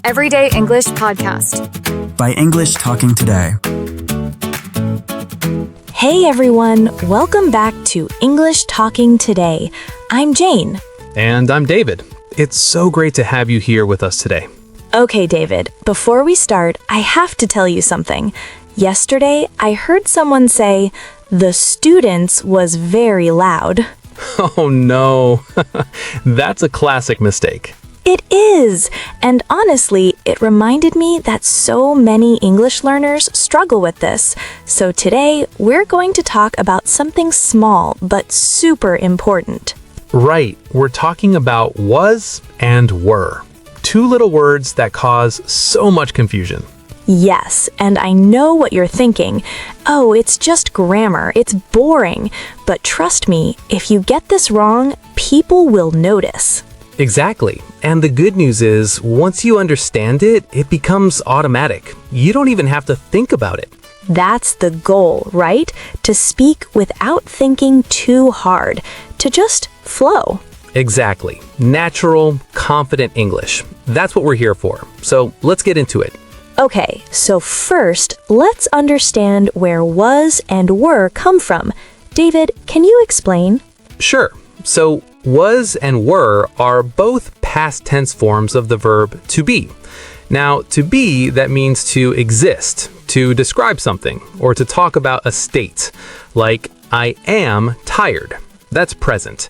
Everyday English Podcast. By English Talking Today. Hey everyone, welcome back to English Talking Today. I'm Jane. And I'm David. It's so great to have you here with us today. Okay, David, before we start, I have to tell you something. Yesterday, I heard someone say, "The students was very loud." Oh no, that's a classic mistake. It is, and honestly, it reminded me that so many English learners struggle with this. So today, we're going to talk about something small but super important. Right, we're talking about was and were. Two little words that cause so much confusion. Yes, and I know what you're thinking. Oh, it's just grammar, it's boring. But trust me, if you get this wrong, people will notice. Exactly, and the good news is, once you understand it, it becomes automatic. You don't even have to think about it. That's the goal, right? To speak without thinking too hard, to just flow. Exactly. Natural, confident English. That's what we're here for. So let's get into it. Okay, so first, let's understand where was and were come from. David, can you explain? Sure. So was and were are both past tense forms of the verb to be. Now, to be, that means to exist, to describe something, or to talk about a state. Like, I am tired. That's present.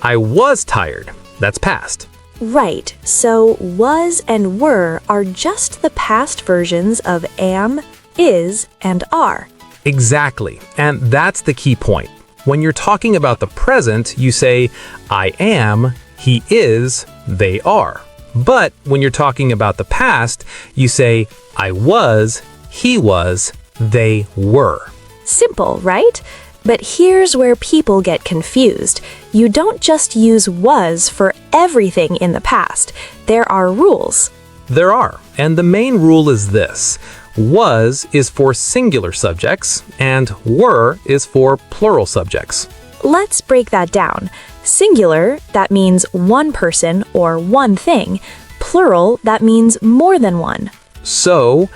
I was tired. That's past. Right, so was and were are just the past versions of am, is, and are. Exactly, and that's the key point. When you're talking about the present, you say, I am, he is, they are. But when you're talking about the past, you say, I was, he was, they were. Simple, right? But here's where people get confused. You don't just use was for everything in the past. There are rules. There are, and the main rule is this. Was is for singular subjects, and were is for plural subjects. Let's break that down. Singular, that means one person or one thing. Plural, that means more than one. So,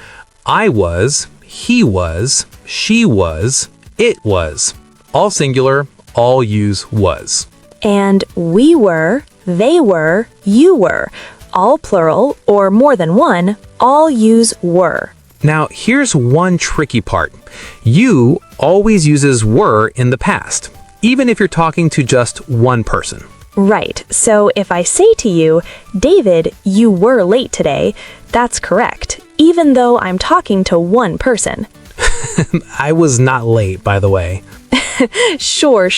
I was, he was, she was, it was. All singular, all use was. And we were, they were, you were. All plural, or more than one, all use were. Now, here's one tricky part. You always uses were in the past, even if you're talking to just one person. Right, so if I say to you, David, you were late today, that's correct, even though I'm talking to one person. I was not late, by the way. Sure,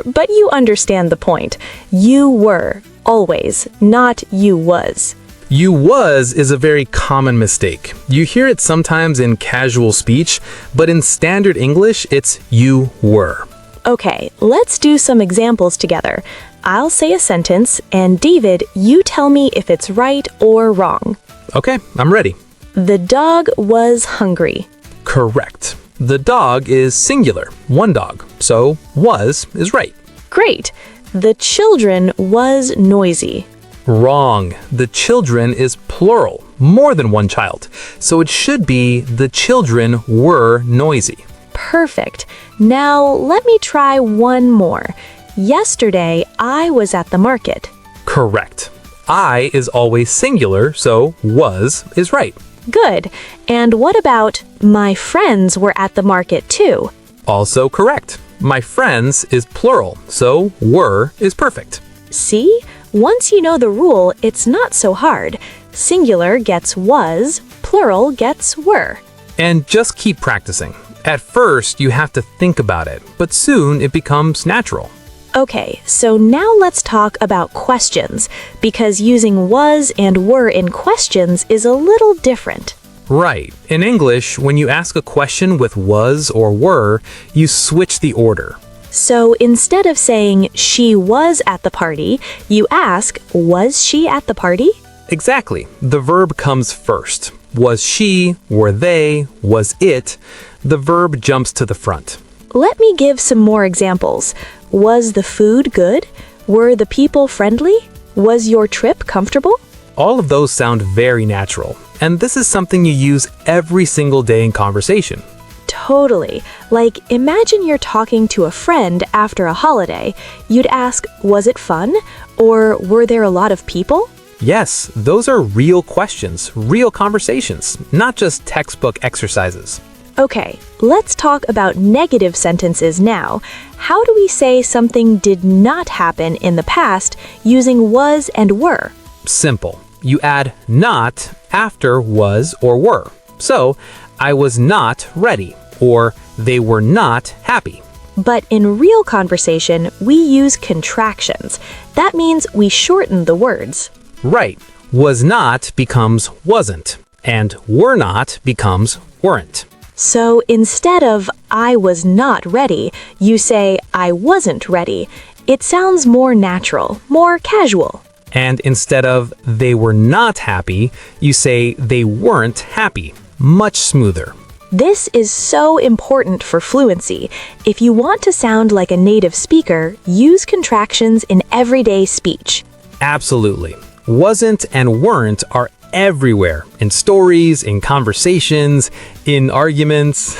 but you understand the point. You were, always, not you was. You was is a very common mistake. You hear it sometimes in casual speech, but in standard English, it's you were. Okay, let's do some examples together. I'll say a sentence, and David, you tell me if it's right or wrong. Okay, I'm ready. The dog was hungry. Correct. The dog is singular, one dog, so was is right. Great. The children was noisy. Wrong. The children is plural, more than one child. So it should be the children were noisy. Perfect. Now let me try one more. Yesterday, I was at the market. Correct. I is always singular, so was is right. Good. And what about my friends were at the market too? Also correct. My friends is plural, so were is perfect. See? Once you know the rule, it's not so hard. Singular gets was, plural gets were. And just keep practicing. At first, you have to think about it, but soon it becomes natural. Okay, so now let's talk about questions, because using was and were in questions is a little different. Right. In English, when you ask a question with was or were, you switch the order. So instead of saying she was at the party, you ask, was she at the party? Exactly. The verb comes first. Was she, were they, was it? The verb jumps to the front. Let me give some more examples. Was the food good? Were the people friendly? Was your trip comfortable? All of those sound very natural, and this is something you use every single day in conversation. Totally. Like, imagine you're talking to a friend after a holiday. You'd ask, was it fun? Or were there a lot of people? Yes, those are real questions, real conversations, not just textbook exercises. Okay, let's talk about negative sentences now. How do we say something did not happen in the past using was and were? Simple. You add not after was or were. So, I was not ready, or they were not happy. But in real conversation, we use contractions. That means we shorten the words. Right. Was not becomes wasn't, and were not becomes weren't. So instead of I was not ready, you say I wasn't ready. It sounds more natural, more casual. And instead of they were not happy, you say they weren't happy. Much smoother. This is so important for fluency. If you want to sound like a native speaker, use contractions in everyday speech. Absolutely. Wasn't and weren't are everywhere. In stories, in conversations, in arguments.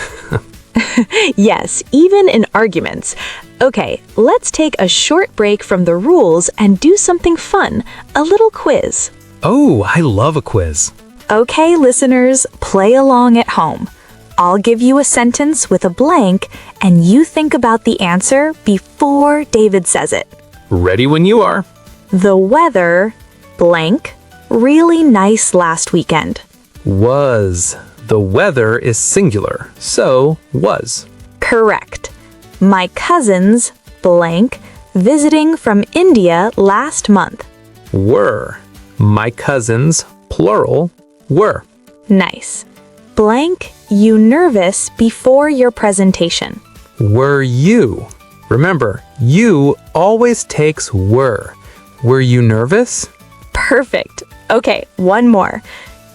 Yes, even in arguments. Okay, let's take a short break from the rules and do something fun, a little quiz. Oh, I love a quiz. Okay, listeners, play along at home. I'll give you a sentence with a blank, and you think about the answer before David says it. Ready when you are. The weather, blank, really nice last weekend. Was. The weather is singular, so was. Correct. My cousins, blank, visiting from India last month. Were. My cousins, plural, were. Nice. Blank, you nervous before your presentation. Were you. Remember, you always takes were. Were you nervous? Perfect. Okay, one more.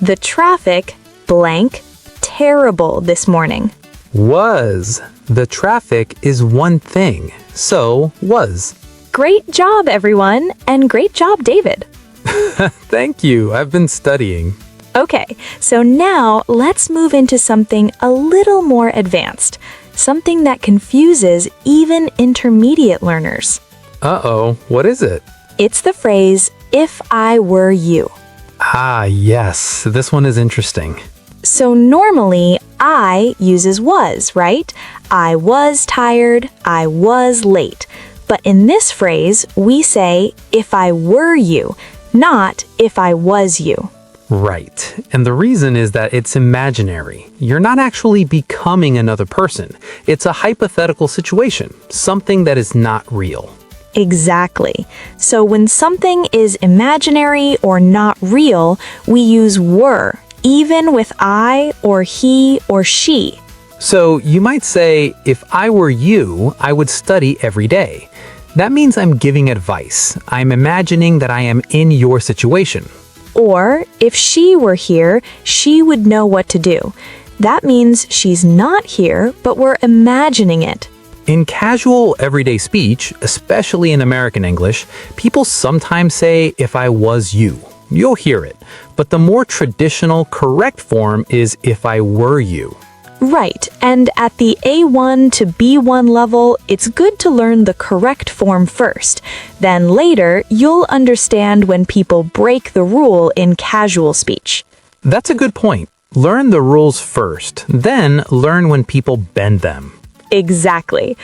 The traffic, blank, terrible this morning. Was. The traffic is one thing, so was. Great job, everyone, and great job, David. Thank you. I've been studying. Okay, so now let's move into something a little more advanced, something that confuses even intermediate learners. Uh-oh, what is it? It's the phrase, if I were you. Ah, yes. This one is interesting. So normally, I uses was, right? I was tired, I was late. But in this phrase, we say, if I were you, not if I was you. Right. And the reason is that it's imaginary. You're not actually becoming another person. It's a hypothetical situation, something that is not real. Exactly. So when something is imaginary or not real, we use were, even with I or he or she. So you might say, if I were you, I would study every day. That means I'm giving advice. I'm imagining that I am in your situation. Or, if she were here, she would know what to do. That means she's not here, but we're imagining it. In casual, everyday speech, especially in American English, people sometimes say, if I was you. You'll hear it. But the more traditional, correct form is, if I were you. Right, and at the A1 to B1 level, it's good to learn the correct form first. Then later, you'll understand when people break the rule in casual speech. That's a good point. Learn the rules first, then learn when people bend them. Exactly.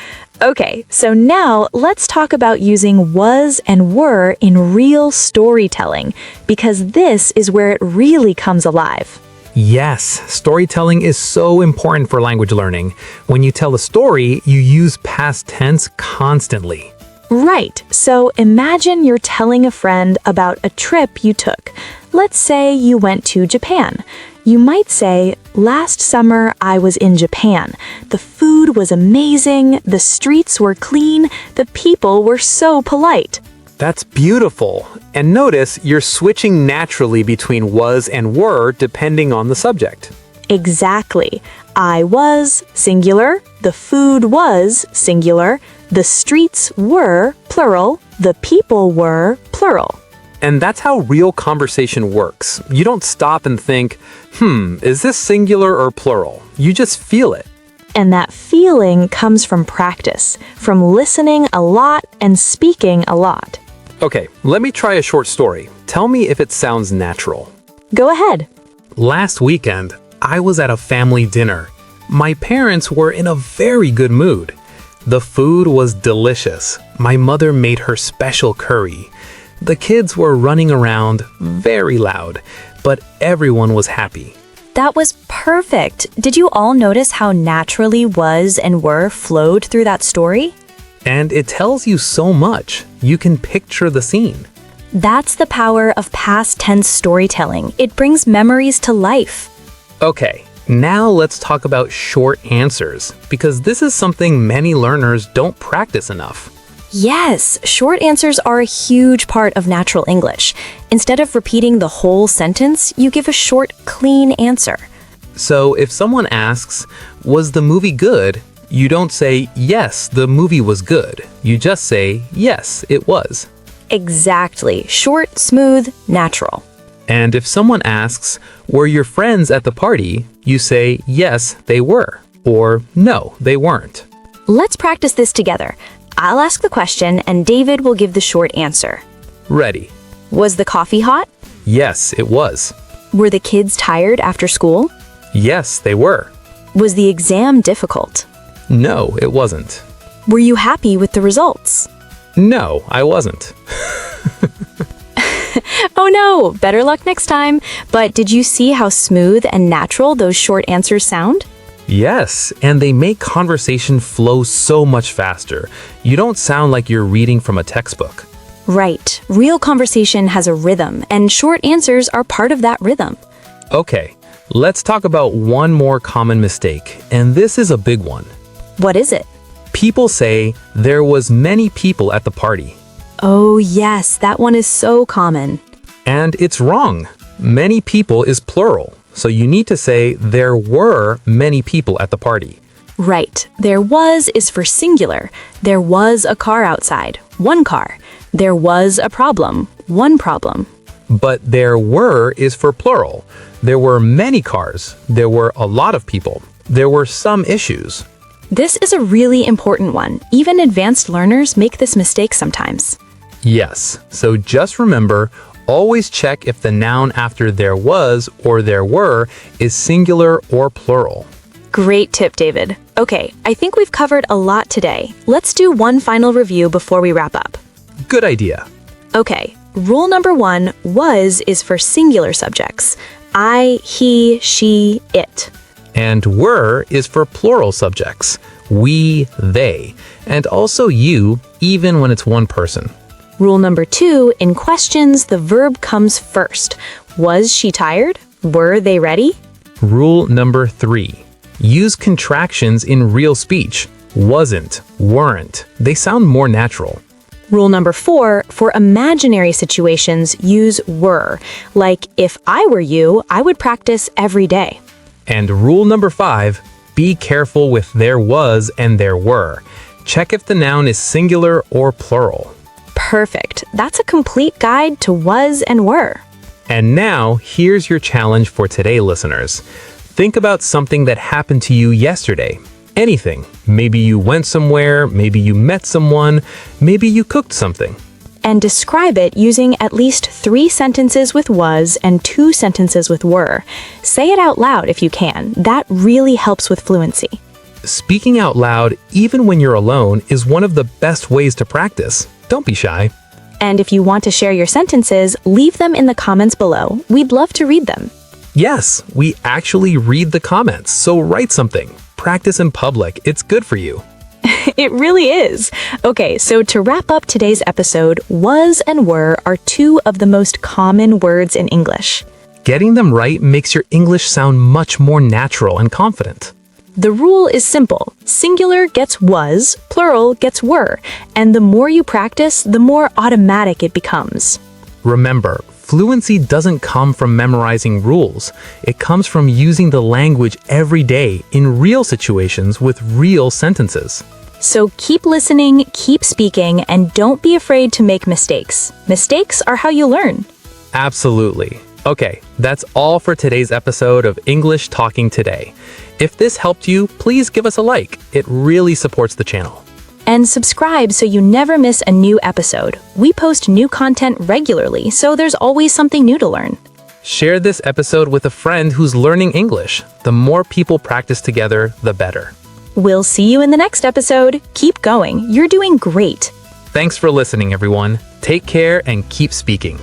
Okay, so now let's talk about using was and were in real storytelling, because this is where it really comes alive. Yes, storytelling is so important for language learning. When you tell a story, you use past tense constantly. Right, so imagine you're telling a friend about a trip you took. Let's say you went to Japan. You might say, last summer I was in Japan. The food was amazing, the streets were clean, the people were so polite. That's beautiful. And notice you're switching naturally between was and were depending on the subject. Exactly. I was, singular, the food was, singular, the streets were, plural, the people were, plural. And that's how real conversation works. You don't stop and think, is this singular or plural? You just feel it. And that feeling comes from practice, from listening a lot and speaking a lot. Okay, let me try a short story. Tell me if it sounds natural. Go ahead. Last weekend, I was at a family dinner. My parents were in a very good mood. The food was delicious. My mother made her special curry. The kids were running around, very loud, but everyone was happy. That was perfect. Did you all notice how naturally was and were flowed through that story? And it tells you so much. You can picture the scene. That's the power of past tense storytelling. It brings memories to life. Okay, now let's talk about short answers, because this is something many learners don't practice enough. Yes, short answers are a huge part of natural English. Instead of repeating the whole sentence, you give a short, clean answer. So if someone asks, was the movie good? You don't say, yes, the movie was good. You just say, yes, it was. Exactly. Short, smooth, natural. And if someone asks, were your friends at the party? You say, yes, they were. Or, no, they weren't. Let's practice this together. I'll ask the question and David will give the short answer. Ready. Was the coffee hot? Yes, it was. Were the kids tired after school? Yes, they were. Was the exam difficult? No, it wasn't. Were you happy with the results? No, I wasn't. Oh no, better luck next time. But did you see how smooth and natural those short answers sound? Yes, and they make conversation flow so much faster. You don't sound like you're reading from a textbook. Right. Real conversation has a rhythm, and short answers are part of that rhythm. Okay, let's talk about one more common mistake, and this is a big one. What is it? People say, there was many people at the party. Oh yes, that one is so common. And it's wrong. Many people is plural. So you need to say, there were many people at the party. Right. There was is for singular. There was a car outside. One car. There was a problem. One problem. But there were is for plural. There were many cars. There were a lot of people. There were some issues. This is a really important one. Even advanced learners make this mistake sometimes. Yes. So just remember, always check if the noun after there was or there were is singular or plural. Great tip, David. Okay, I think we've covered a lot today. Let's do one final review before we wrap up. Good idea. Okay, rule number 1, was is for singular subjects. I, he, she, it. And were is for plural subjects. We, they. And also you, even when it's one person. Rule number 2, in questions, the verb comes first. Was she tired? Were they ready? Rule number 3. Use contractions in real speech. Wasn't, weren't. They sound more natural. Rule number 4, for imaginary situations, use were. Like, if I were you, I would practice every day. And rule number 5, be careful with there was and there were. Check if the noun is singular or plural. Perfect. That's a complete guide to was and were. And now, here's your challenge for today, listeners. Think about something that happened to you yesterday. Anything. Maybe you went somewhere, maybe you met someone, maybe you cooked something. And describe it using at least 3 sentences with was and 2 sentences with were. Say it out loud if you can. That really helps with fluency. Speaking out loud, even when you're alone, is one of the best ways to practice. Don't be shy. And if you want to share your sentences, leave them in the comments below. We'd love to read them. Yes, we actually read the comments, so write something. Practice in public. It's good for you. It really is. Okay, so to wrap up today's episode, was and were are 2 of the most common words in English. Getting them right makes your English sound much more natural and confident. The rule is simple. Singular gets was, plural gets were, and the more you practice, the more automatic it becomes. Remember, fluency doesn't come from memorizing rules. It comes from using the language every day in real situations with real sentences. So keep listening, keep speaking, and don't be afraid to make mistakes. Mistakes are how you learn. Absolutely. Okay, that's all for today's episode of English Talking Today. If this helped you, please give us a like. It really supports the channel. And subscribe so you never miss a new episode. We post new content regularly, so there's always something new to learn. Share this episode with a friend who's learning English. The more people practice together, the better. We'll see you in the next episode. Keep going. You're doing great. Thanks for listening, everyone. Take care and keep speaking.